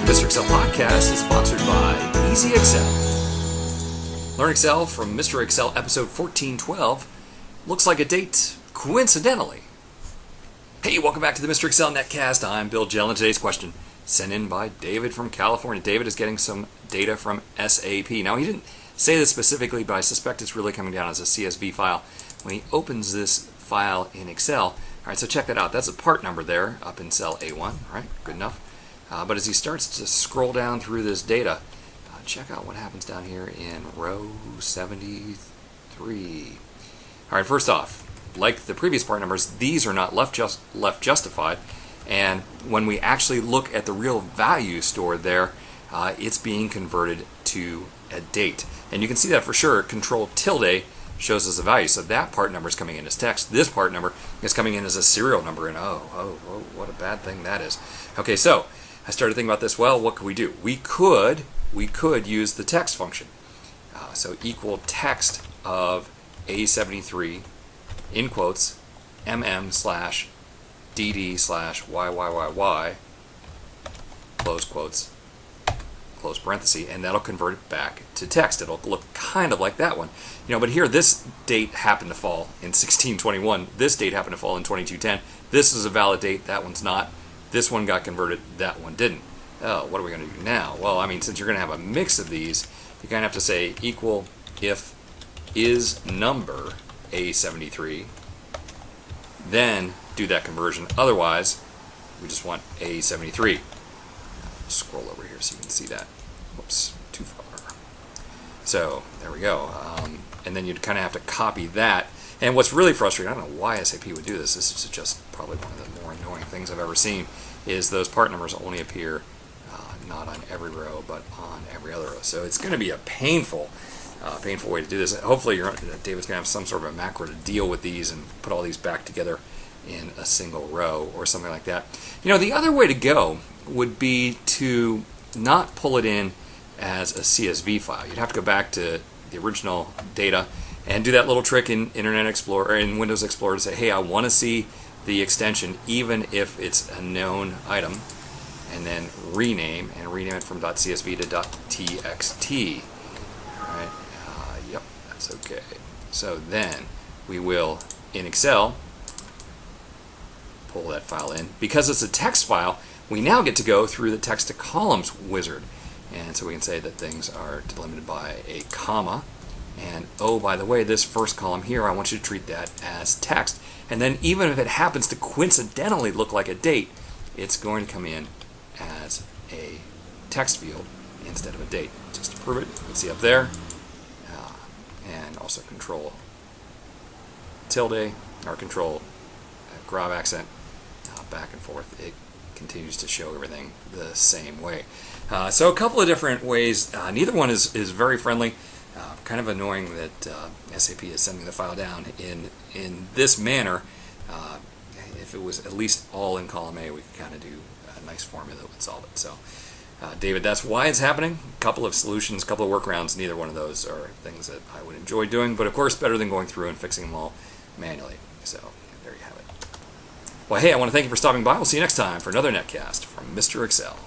Mr. Excel podcast is sponsored by Easy Excel. Learn Excel from Mr. Excel episode 1412. Looks like a date, coincidentally. Hey, welcome back to the Mr. Excel netcast. I'm Bill Gell, and today's question sent in by David from California. David is getting some data from SAP. Now, he didn't say this specifically, but I suspect it's really coming down as a CSV file. When he opens this file in Excel, all right, so check that out. That's a part number there up in cell A1, right? Good enough. But as he starts to scroll down through this data, check out what happens down here in row 73. All right, first off, like the previous part numbers, these are not left justified. And when we actually look at the real value stored there, it's being converted to a date. And you can see that for sure. Ctrl tilde shows us a value. So that part number is coming in as text. This part number is coming in as a serial number. And oh, what a bad thing that is. Okay, so I started thinking about this. Well, what could we do? We could use the text function. So equal text of A73 in quotes mm/dd/yyyy close quotes close parenthesis, and that'll convert it back to text. It'll look kind of like that one, but here this date happened to fall in 1621. This date happened to fall in 2210. This is a valid date. That one's not. This one got converted. That one didn't. Oh, what are we going to do now? Well, I mean, since you're going to have a mix of these, you're going to have to say equal if is number A73, then do that conversion. Otherwise, we just want A73. Scroll over here so you can see that. Whoops, too far. So there we go. And then you'd kind of have to copy that. And what's really frustrating, I don't know why SAP would do this. This is just probably one of the more annoying things I've ever seen, is those part numbers only appear not on every row, but on every other row. So it's going to be a painful way to do this. Hopefully, David's going to have some sort of a macro to deal with these and put all these back together in a single row or something like that. The other way to go would be to not pull it in as a CSV file. You'd have to go back to the original data and do that little trick in Internet Explorer, or in Windows Explorer, to say, hey, I want to see the extension even if it's a known item, and then rename it from .csv to .txt. All right, yep, that's okay. So then we will, in Excel, pull that file in. Because it's a text file, we now get to go through the text to columns wizard. And so we can say that things are delimited by a comma. And oh, by the way, this first column here, I want you to treat that as text. And then even if it happens to coincidentally look like a date, it's going to come in as a text field instead of a date. Just to prove it, you can see up there. And also Control tilde, or Control grave accent, back and forth. It continues to show everything the same way. So a couple of different ways. Neither one is very friendly. Kind of annoying that SAP is sending the file down in this manner. If it was at least all in column A, we could kind of do a nice formula that would solve it. So, David, that's why it's happening. A couple of solutions, a couple of workarounds. Neither one of those are things that I would enjoy doing, but of course better than going through and fixing them all manually. So there you have it. Well, hey, I want to thank you for stopping by. We'll see you next time for another netcast from Mr. Excel.